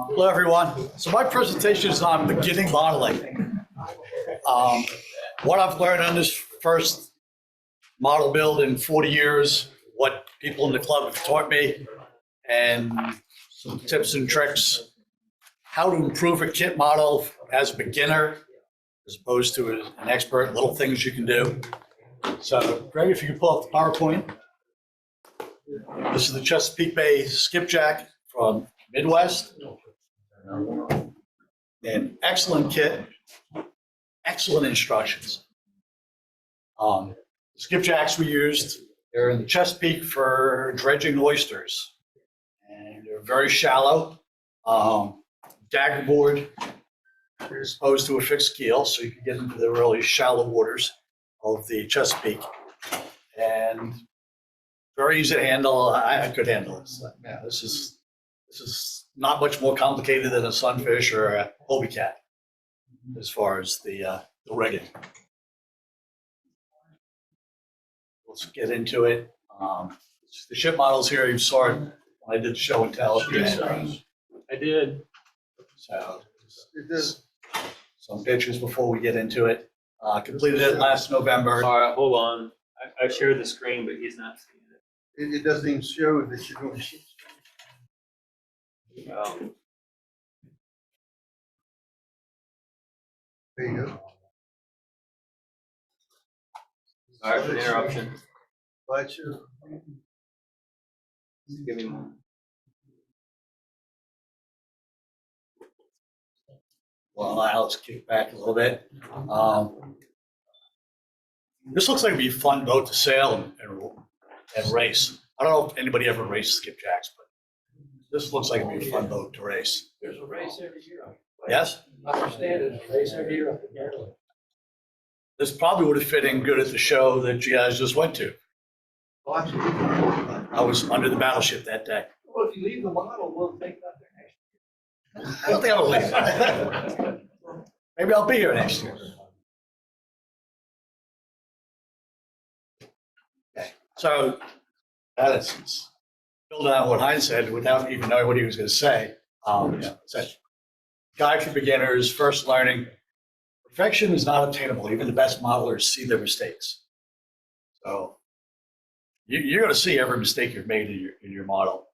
Hello, everyone. So my presentation is on beginning modeling. What I've learned on this first model build in 40 years, what people in the club have taught me, and some tips and tricks, how to improve a kit model as a beginner, as opposed to an expert, little things you can do. So Greg, if you can pull up the PowerPoint. This is the Chesapeake Bay skipjack from Midwest. An excellent kit, excellent instructions. The skipjacks we used, they're in the Chesapeake for dredging oysters. And they're very shallow. Dagger board as opposed to a fixed keel, so you can get into the really shallow waters of the Chesapeake. And very easy to handle. I could handle this. Yeah, this is not much more complicated than a sunfish or a Hobie cat as far as the rigging. Let's get into it. The ship models here, you saw it when I did the show and tell. I did. So some pictures before we get into it. Completed it last November. All right, hold on. I shared the screen, but he's not seeing It doesn't even show that you're going to. it. Well, There you go. sorry for the interruption. Slideshow. Give me one. Well, let's kick back a little bit. This looks like it'd be a fun boat to sail and race. I don't know if anybody ever raced skipjacks, but this looks like it'd be a fun boat to race. There's a race every year. Yes? I understand it, a race every year. This probably would have fit in good at the show that you guys just went to. Watch it. I was under the battleship that day. Well, if you leave the model, we'll take that there next I don't think I'll leave. Maybe I'll be here next year. Okay, so that is building on what Heinz said without even knowing what he was going to say. It's a guide for beginners, first learning. Perfection is not obtainable. Even the best modelers see their mistakes. So you're going to see every mistake you've made in your model.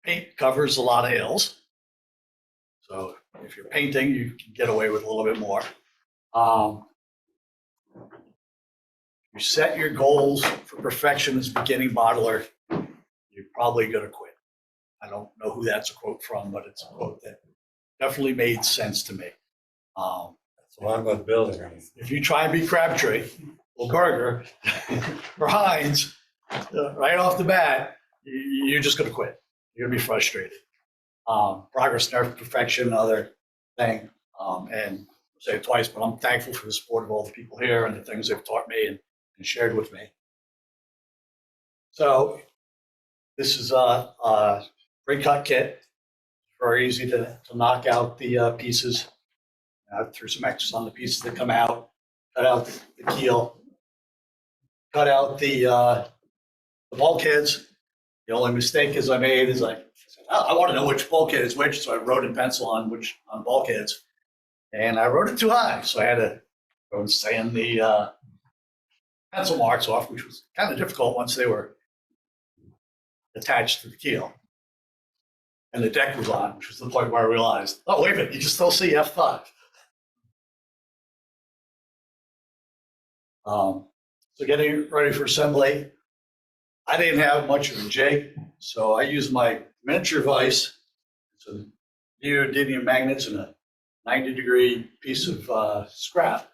Paint covers a lot of ills. So if you're painting, you can get away with a little bit more. You set your goals for perfection as a beginning modeler, you're probably going to quit. I don't know who that's a quote from, but it's a quote that definitely made sense to me. That's why I'm going to build it. If you try and be Crabtree or Berger or Heinz right off the bat, you're just going to quit. You're going to be frustrated. Progress, never perfection, another thing. And I'll say it twice, but I'm thankful for the support of all the people here and the things they've taught me and shared with me. So this is a pre-cut kit. Very easy to knock out the pieces. I threw some extras on the pieces that come out. Cut out the keel. Cut out the bulkheads. The only mistake I made is I want to know which bulkhead is which, so I wrote in pencil on bulkheads, and I wrote it too high, so I had to go and sand the pencil marks off, which was kind of difficult once they were attached to the keel, and the deck was on, which was the point where I realized, oh wait a minute, you can still see F5. So getting ready for assembly, I didn't have much of a jig, so I used my miniature vise. It's a neodymium magnets and a 90-degree piece of scrap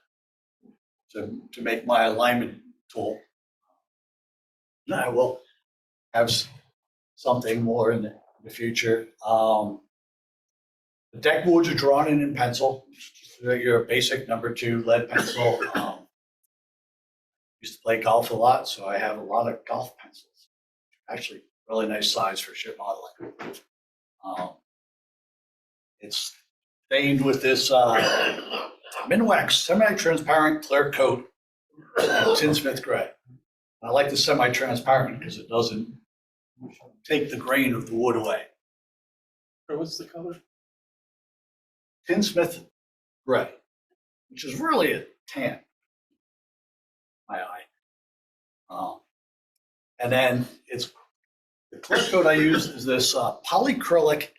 to make my alignment tool. And I will have something more in the future. The deck boards are drawn in pencil. They're your basic #2 lead pencil. Used to play golf a lot, so I have a lot of golf pencils. Actually, really nice size for ship modeling. It's stained with this Minwax semi-transparent clear coat, tinsmith gray. I like the semi-transparent because it doesn't take the grain of the wood away. What's the color? Tinsmith gray, which is really a tan. My eye. And then the clear coat I use is this polycrylic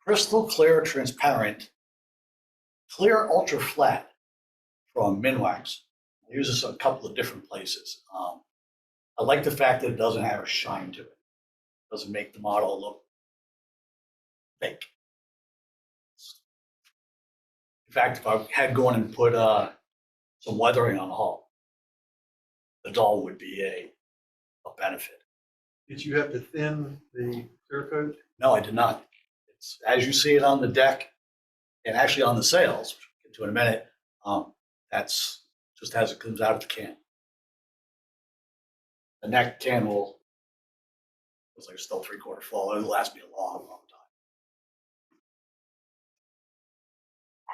crystal clear transparent clear ultra flat from Minwax. I use this in a couple of different places. I like the fact that it doesn't have a shine to it. It doesn't make the model look fake. In fact, if I had gone and put some weathering on the hull, the dull would be a benefit. Did you have to thin the clear coat? No, I did not. It's as you see it on the deck and actually on the sails, which we'll get to in a minute, that's just as it comes out of the can. The neck can will, it's like still 3/4 full. It'll last me a long, long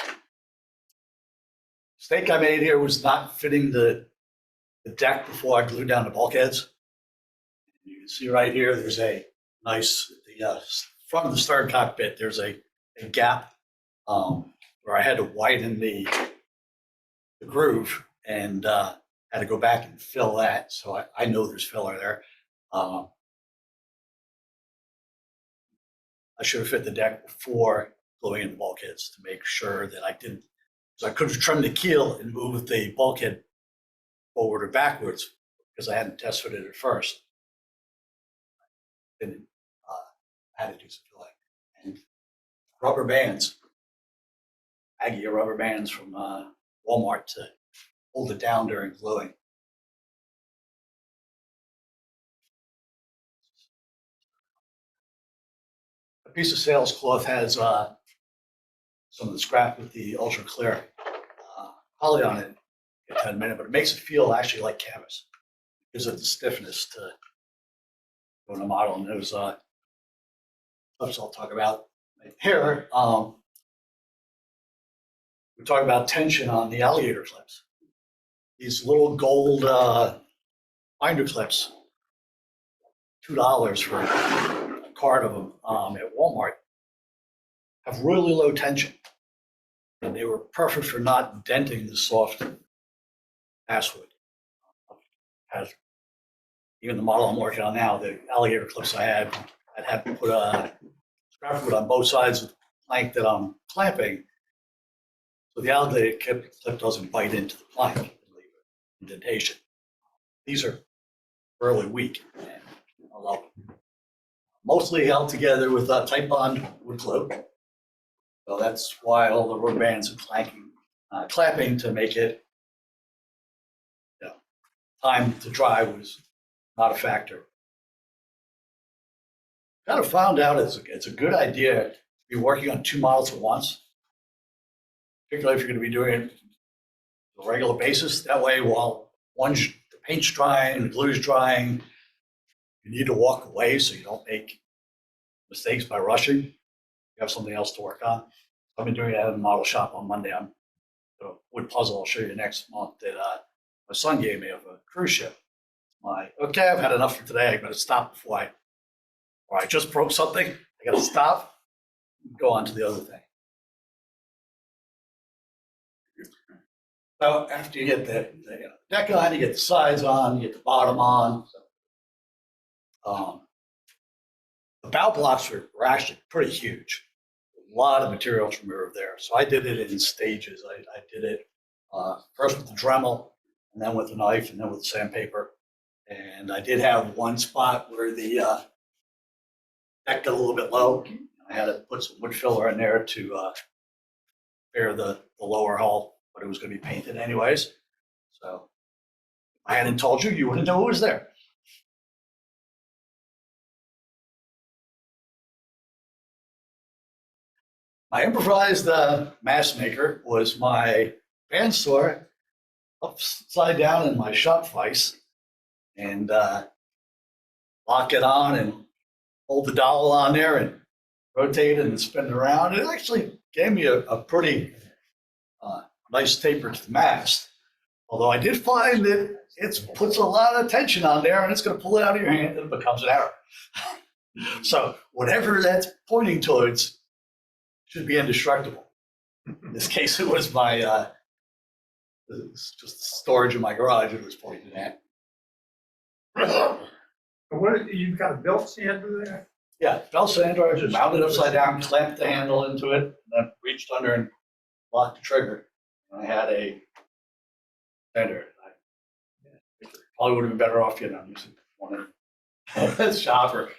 time. Mistake I made here was not fitting the deck before I glued down the bulkheads. You can see right here, there's a nice, the front of the stern cockpit, there's a gap where I had to widen the groove and had to go back and fill that. So I know there's filler there. I should have fit the deck before gluing in the bulkheads to make sure that I didn't, so I could have trimmed the keel and moved the bulkhead forward or backwards because I hadn't test fitted it first. And had to do some filling. And rubber bands, Aggie rubber bands from Walmart to hold it down during gluing. A piece of sails cloth has some of the scrap with the ultra clear poly on it. Get that in a minute, but it makes it feel actually like canvas. It gives it the stiffness to go in the model. And those clips I'll talk about right here. We talk about tension on the alligator clips. These little gold binder clips, $2 for a card of them at Walmart, have really low tension. And they were perfect for not denting the soft basswood. As even the model I'm working on now, the alligator clips I'd have to put a scrap wood on both sides of the plank that I'm clamping, so the alligator clip doesn't bite into the plank and leave an indentation. These are really weak, and I love them. Mostly held together with tight bond wood glue. So that's why all the rubber bands are clamping to make it, time to dry was not a factor. Kind of found out it's a good idea to be working on 2 models at once, particularly if you're going to be doing it on a regular basis. That way, while the paint's drying, the glue's drying, you need to walk away so you don't make mistakes by rushing. You have something else to work on. I've been doing that in the model shop on Monday. I'm a wood puzzle I'll show you next month that my son gave me of a cruise ship. Okay, I've had enough for today. I better stop before I just broke something. I got to stop, go on to the other thing. So after you get the deck on, you get the sides on, you get the bottom on. The bow blocks were actually pretty huge. A lot of material to remove there. So I did it in stages. I did it first with the Dremel, and then with the knife, and then with the sandpaper. And I did have one spot where the deck got a little bit low. I had to put some wood filler in there to bare the lower hull, but it was going to be painted anyways. So if I hadn't told you, you wouldn't know it was there. My improvised mast maker was my bandsaw upside down in my shop vise, and lock it on and hold the dowel on there and rotate it and spin it around. It actually gave me a pretty nice taper to the mast. Although I did find that it puts a lot of tension on there and it's going to pull it out of your hand and it becomes an arrow. So whatever that's pointing towards, should be indestructible. In this case, it was it's just storage in my garage it was pointed at. What, you've got a belt sander there? Yeah, belt sander, just mounted upside down, clamped the handle into it, then reached under and locked the trigger. And I had a sander. I probably would have been better off, using one of this shopper.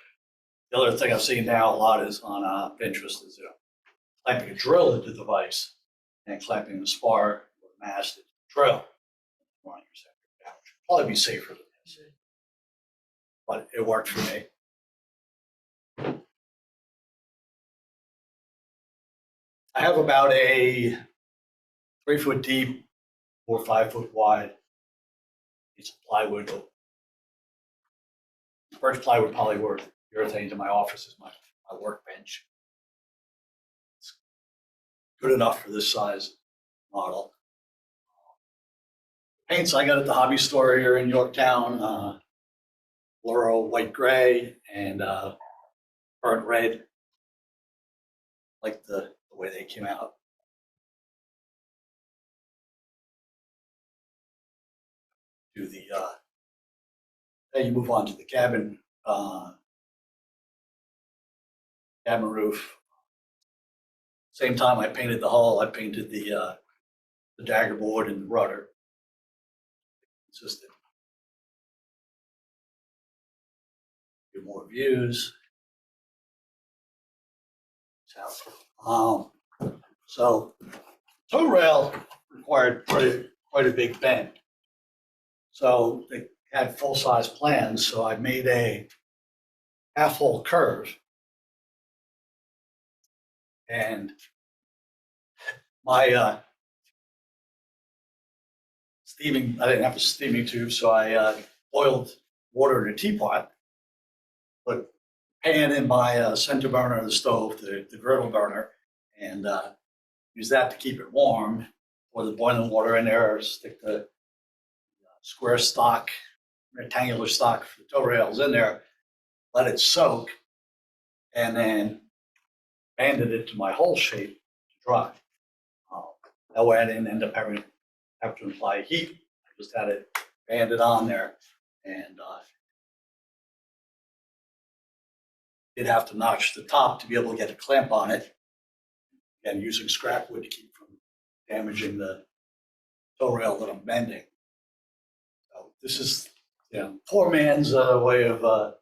The other thing I've seen now a lot is on Pinterest is clamping a drill into the device and clamping the spar or mast into the drill. Running your sector down, which would probably be safer than this. But it worked for me. I have about a 3 foot deep or 5 foot wide piece of plywood. Birch plywood probably worth urethane to my office is my workbench. It's good enough for this size model. Paints I got at the hobby store here in Yorktown, Laurel white gray and burnt red. Like the way they came out. Do the then you move on to the cabin roof. Same time I painted the hull, I painted the dagger board and the rudder. Consistent. Few more views. So tow rail required quite a big bend. So they had full-size plans, so I made a half-hole curve. And my steaming, I didn't have a steaming tube, so I boiled water in a teapot, put pan in my center burner of the stove, the griddle burner, and use that to keep it warm. Pour the boiling water in there, stick the square stock, rectangular stock for the tow rails in there, let it soak, and then banded it to my hole shape to dry. That way I didn't end up having to apply heat. I just had it banded on there, and did have to notch the top to be able to get a clamp on it, and using scrap wood to keep from damaging the tow rail that I'm bending. So this is, poor man's way of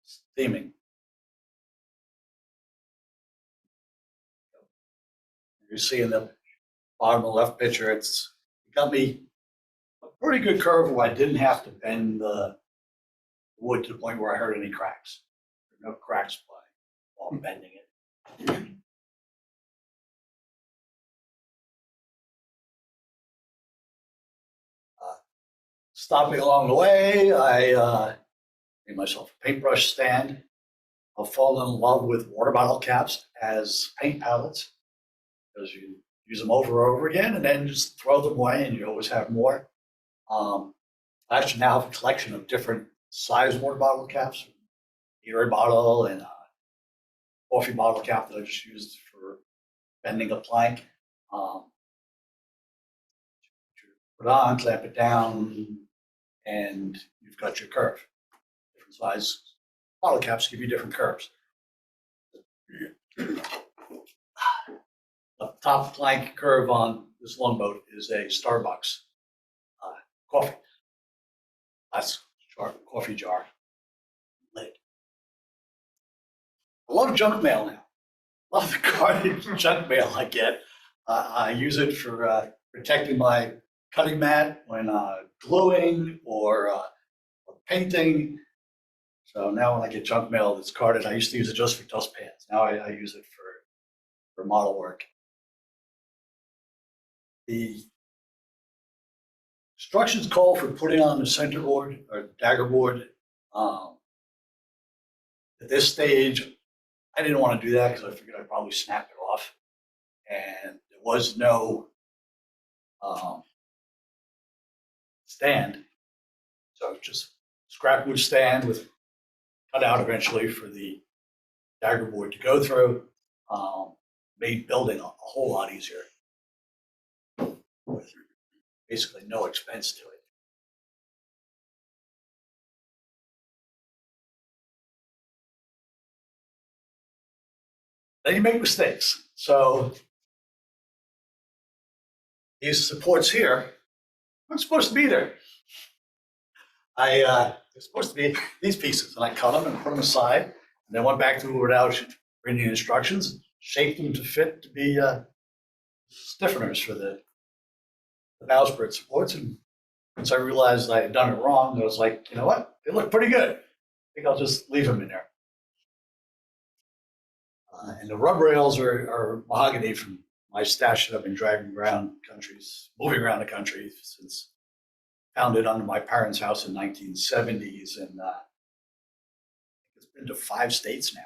steaming. You see in the bottom of the left picture, it got me a pretty good curve where I didn't have to bend the wood to the point where I heard any cracks. There are no cracks while I'm bending it. Stopping along the way, I made myself a paintbrush stand. I've fallen in love with water bottle caps as paint palettes because you use them over and over again and then just throw them away and you always have more. I actually now have a collection of different size water bottle caps, Gatorade bottle and a coffee bottle cap that I just used for bending a plank. Put it on, clamp it down, and you've got your curve. Different size bottle caps give you different curves. The top plank curve on this longboat is a Starbucks coffee. That's coffee jar lid. I love junk mail now. Love the garbage junk mail I get. I use it for protecting my cutting mat when gluing or painting. So now when I get junk mail that's carded, I used to use it just for dustpans. Now I use it for model work. The instructions call for putting on the center board or dagger board. At this stage, I didn't want to do that because I figured I'd probably snap it off. And there was no stand. So just scrap wood stand with cut out eventually for the dagger board to go through. made building a whole lot easier. With basically no expense to it. Then you make mistakes. So these supports here aren't supposed to be there. They're supposed to be these pieces, and I cut them and put them aside, and then went back to it without reading the instructions, shaped them to fit to be stiffeners for the bowsprit supports. And once I realized I had done it wrong, I was like, you know what? They look pretty good. I think I'll just leave them in there. And the rub rails are mahogany from my stash that I've been driving around countries, moving around the country since founded under my parents' house in 1970s, and it's been to 5 states now.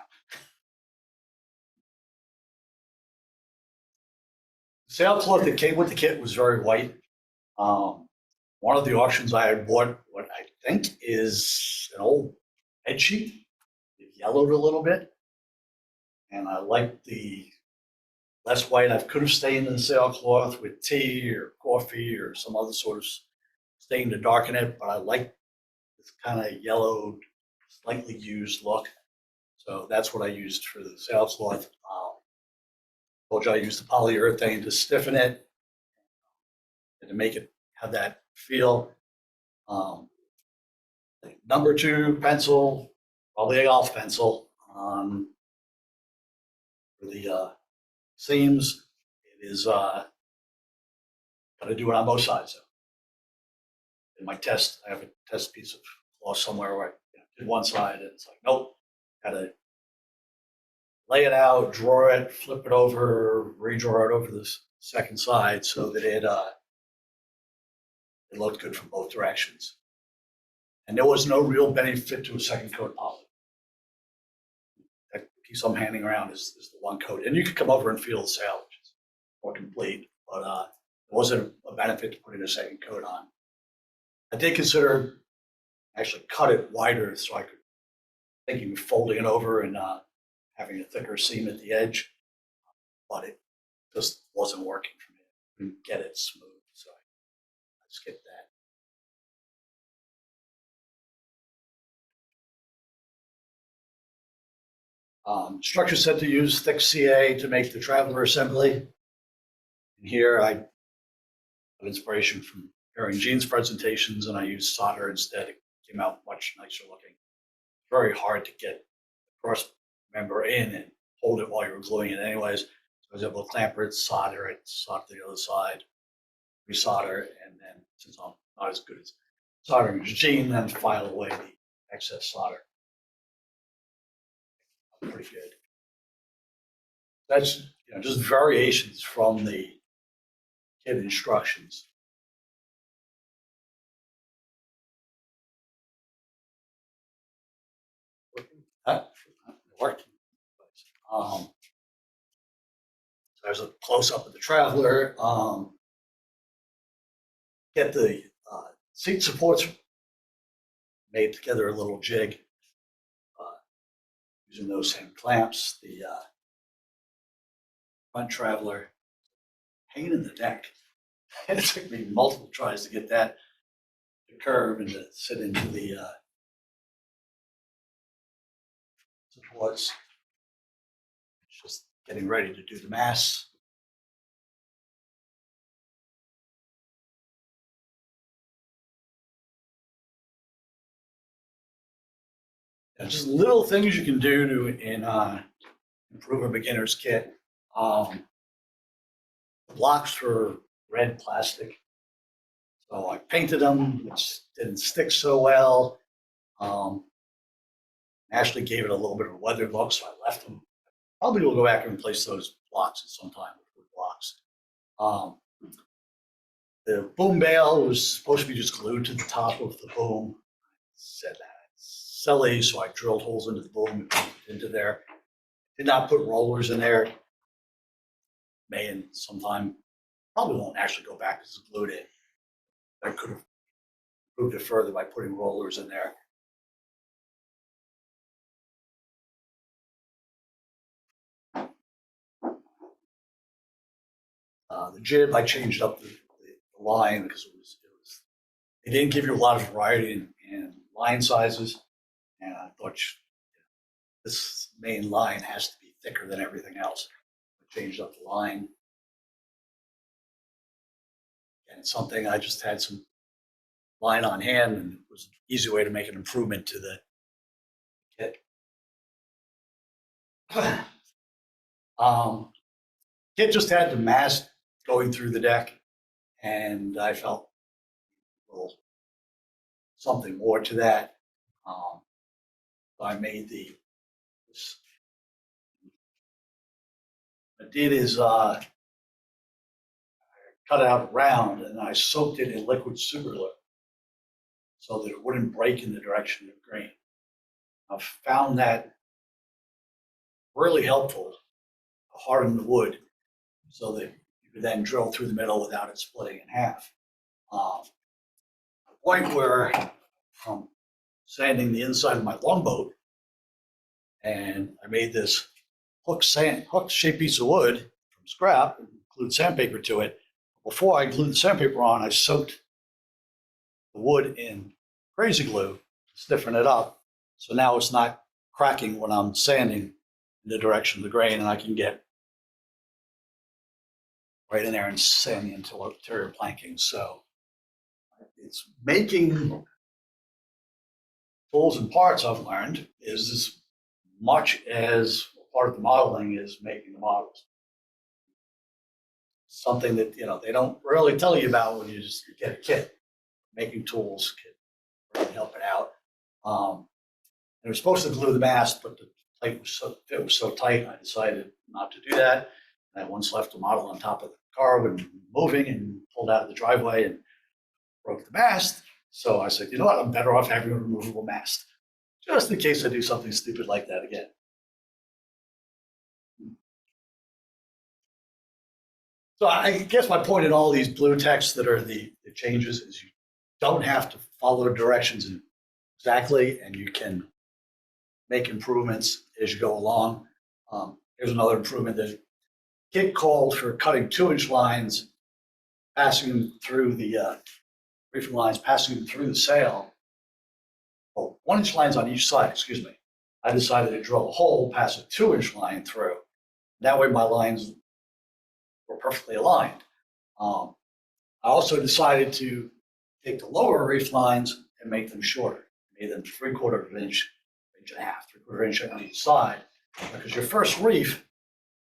The sailcloth that came with the kit was very white. One of the auctions I had bought, what I think is an old bed sheet. It yellowed a little bit, and I liked the less white. I could have stained in the sailcloth with tea or coffee or some other sort of stain to darken it, but I like this kind of yellowed, slightly used look. So that's what I used for the sailcloth. Told you I used the polyurethane to stiffen it and to make it have that feel. Number 2 pencil, probably a golf pencil. For the seams, it is got to do it on both sides. In my test, I have a test piece of cloth somewhere where I did one side, and it's like, nope, got to lay it out, draw it, flip it over, redraw it over the second side so that it looked good from both directions. And there was no real benefit to a second coat poly. That piece I'm handing around is the one coat. And you could come over and feel the sail, which is more complete, but there wasn't a benefit to putting a second coat on. I did consider actually cut it wider so I could, thinking of folding it over and having a thicker seam at the edge, but it just wasn't working for me. I couldn't get it smooth, so I skipped that. Structure said to use thick CA to make the traveler assembly. And here I have inspiration from Aaron Jean's presentations, and I used solder instead. It came out much nicer looking. Very hard to get the cross member in and hold it while you were gluing it anyways. So I was able to clamp it, solder to the other side, resolder, and then since I'm not as good as soldering as Gene, then file away the excess solder. Pretty good. That's just variations from the kit instructions. Working. So there's a close up of the traveler. Get the seat supports, made together a little jig using those same clamps. The front traveler, pain in the neck. It took me multiple tries to get that to curve and to sit into the supports. Just getting ready to do the mass. And just little things you can do to improve a beginner's kit. The blocks were red plastic, so I painted them, which didn't stick so well. Ashley gave it a little bit of a weathered look, so I left them. Probably will go back and replace those blocks at some time with wood blocks. The boom bail was supposed to be just glued to the top of the boom. Said that silly, so I drilled holes into the boom and put it into there. Did not put rollers in there. May in sometime. Probably won't actually go back because it's glued in. I could have improved it further by putting rollers in there. The jib, I changed up the line because they didn't give you a lot of variety in line sizes. And I thought this main line has to be thicker than everything else. I changed up the line. And it's something I just had some line on hand, and it was an easy way to make an improvement to the kit. Kit just had the mast going through the deck, and I felt a little something more to that. I made this. What I did is cut it out round, and I soaked it in liquid super glue so that it wouldn't break in the direction of the grain. I've found that really helpful to harden the wood so that you could then drill through the middle without it splitting in half. The point where I'm sanding the inside of my longboat, and I made this hook-shaped piece of wood from scrap, and glued sandpaper to it. Before I glued the sandpaper on, I soaked the wood in crazy glue to stiffen it up. So now it's not cracking when I'm sanding in the direction of the grain, and I can get right in there and sand the interior planking. So it's making tools and parts, I've learned, is as much as part of the modeling is making the models. Something that they don't really tell you about when you just get a kit. Making tools can really help it out. And it was supposed to glue the mast, but the plate was so tight, I decided not to do that. And I once left the model on top of the car when moving and pulled out of the driveway and broke the mast. So I said, you know what, I'm better off having a removable mast, just in case I do something stupid like that again. So I guess my point in all these blue texts that are the changes is you don't have to follow directions exactly, and you can make improvements as you go along. Here's another improvement that Kit called for cutting 2-inch lines, passing them through the reefing lines, passing them through the sail. Oh, 1-inch lines on each side, excuse me. I decided to drill a hole, pass a 2-inch line through. That way my lines were perfectly aligned. I also decided to take the lower reef lines and make them shorter. Made them 3/4 inch, inch and a half, 3/4 inch on each side. Because your first reef,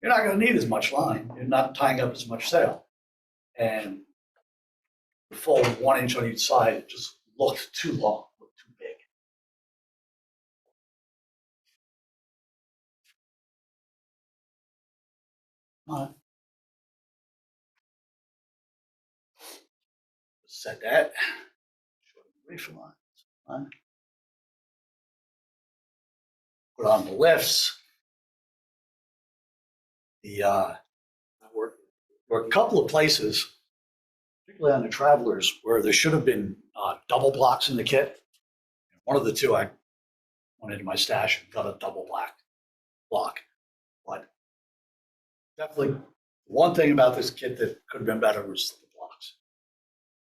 you're not going to need as much line. You're not tying up as much sail. And the full 1 inch on each side, it just looked too long, looked too big. Set that. Reef lines. Put on the lifts. There were a couple of places, particularly on the Travelers, where there should have been double blocks in the kit. One of the two I went into my stash and got a double block. But definitely one thing about this kit that could have been better was the blocks.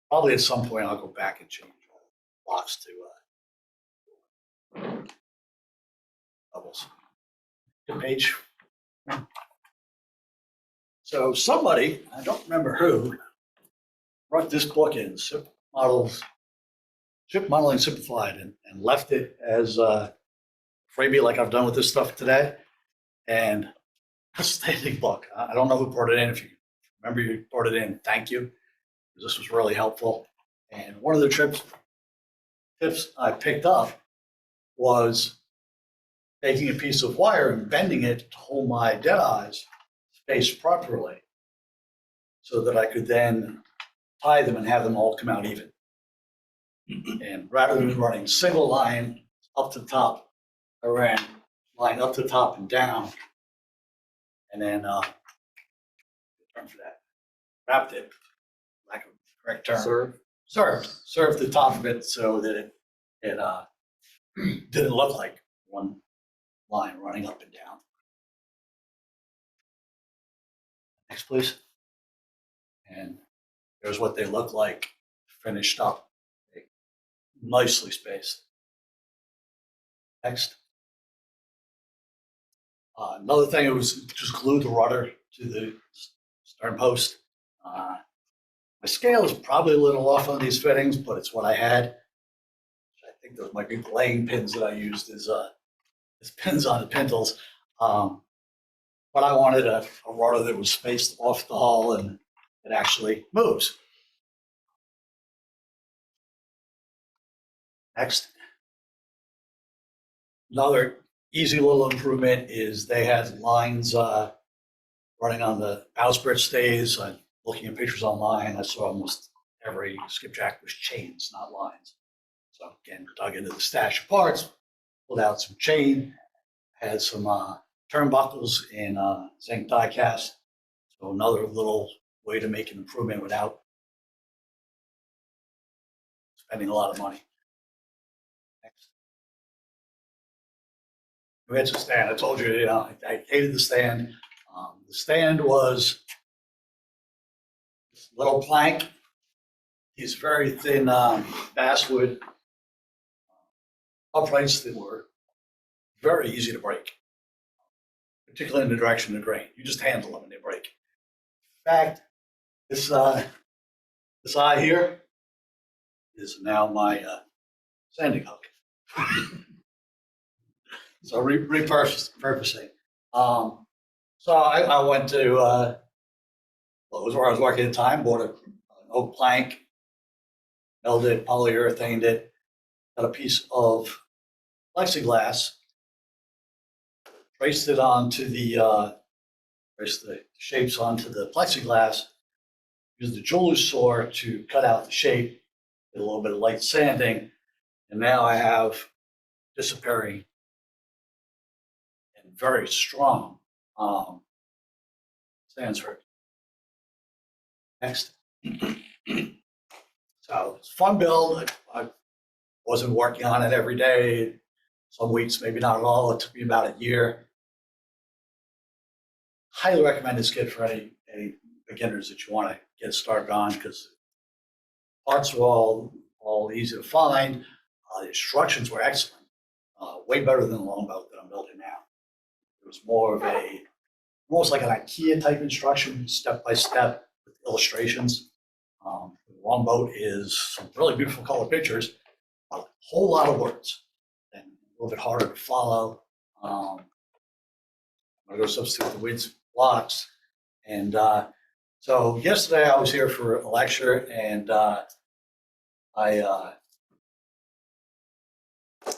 Probably at some point I'll go back and change all the blocks to doubles. Good page. So somebody, I don't remember who, brought this book in, Ship Modeling Simplified, and left it as a freebie like I've done with this stuff today. And outstanding book. I don't know who brought it in. If you remember you brought it in, thank you. This was really helpful. And one of the tips I picked up was taking a piece of wire and bending it to hold my dead eyes spaced properly so that I could then tie them and have them all come out even. And rather than running single line up to the top, I ran line up to the top and down, and then term for that, wrapped it, lack of correct term. Served the top of it so that it didn't look like one line running up and down. Next, please. And there's what they look like finished up, nicely spaced. Next. Another thing, it was just glued the rudder to the stern post. My scale is probably a little off on these fittings, but it's what I had. I think those might be belaying pins that I used as pins on the pintles. But I wanted a rudder that was spaced off the hull and it actually moves. Next. Another easy little improvement is they had lines running on the bowsprit stays. I'm looking at pictures online. I saw almost every skipjack was chains, not lines. So again, dug into the stash of parts, pulled out some chain, had some turnbuckles in zinc die cast. So another little way to make an improvement without spending a lot of money. Next. We had some stand. I told you, I hated the stand. The stand was this little plank. These very thin basswood uprights that were very easy to break, particularly in the direction of the grain. You just handle them and they break. In fact, this eye here is now my sanding hook. So repurposing. So I went to Lowe's where I was working at the time, bought an oak plank, melted it, polyurethaned it, got a piece of plexiglass, traced it onto traced the shapes onto the plexiglass, used the jeweler's saw to cut out the shape, did a little bit of light sanding, and now I have disappearing and very strong Sandsford. Next. So it's a fun build. I wasn't working on it every day. Some weeks, maybe not at all. It took me about a year. Highly recommend this kit for any beginners that you want to get started on because parts are all easy to find. The instructions were excellent, way better than the longboat that I'm building now. It was more of almost like an IKEA type instruction, step by step with illustrations. The longboat is some really beautiful color pictures, a whole lot of words, and a little bit harder to follow. I'm gonna go substitute the weights blocks. And so yesterday I was here for a lecture, and I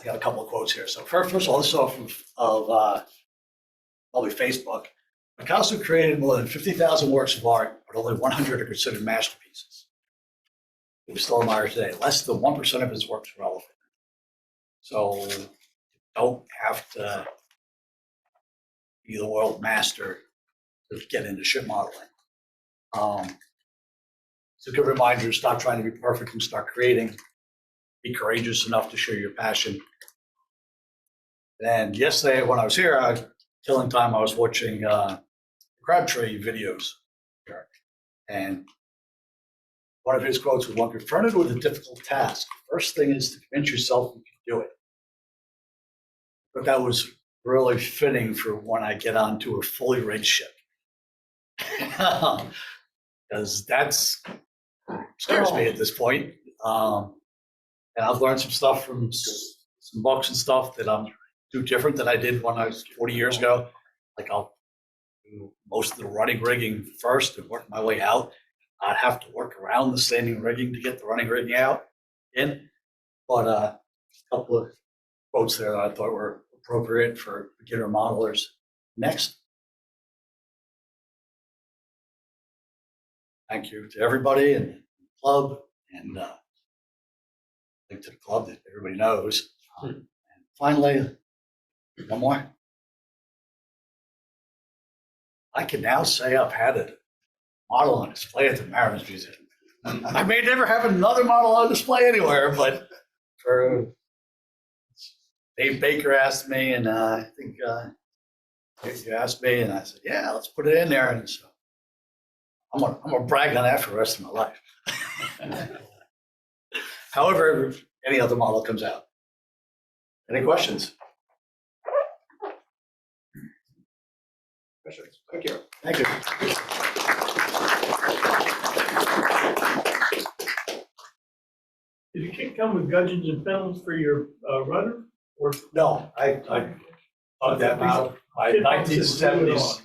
got a couple of quotes here. So first of all, this is off of probably Facebook. Picasso created more than 50,000 works of art, but only 100 are considered masterpieces. We still admire today. Less than 1% of his works are relevant. So you don't have to be the world master to get into ship modeling. It's a good reminder to stop trying to be perfect and start creating. Be courageous enough to share your passion. And yesterday when I was here, killing time, I was watching Crabtree videos here. And one of his quotes was, "When confronted with a difficult task, the first thing is to convince yourself you can do it." But that was really fitting for when I get onto a fully rigged ship. Because that's scares me at this point. And I've learned some stuff from some books and stuff that I'm do different than I did when I was 40 years ago. Like I'll do most of the running rigging first and work my way out. I'd have to work around the standing rigging to get the running rigging out in. But a couple of quotes there that I thought were appropriate for beginner modelers. Next. Thank you to everybody and the club and link to the club that everybody knows. And finally, one more. I can now say I've had a model on display at the Mariners Museum. I may never have another model on display anywhere, but for Dave Baker asked me, and I think you asked me, and I said, yeah, let's put it in there. And so I'm gonna brag on that for the rest of my life. However, any other model comes out. Any questions? Questions? Thank you. Thank you. Did the kit come with gudgeons and pedals for your rudder? Or No, I thought that out by Kit box is 1970s.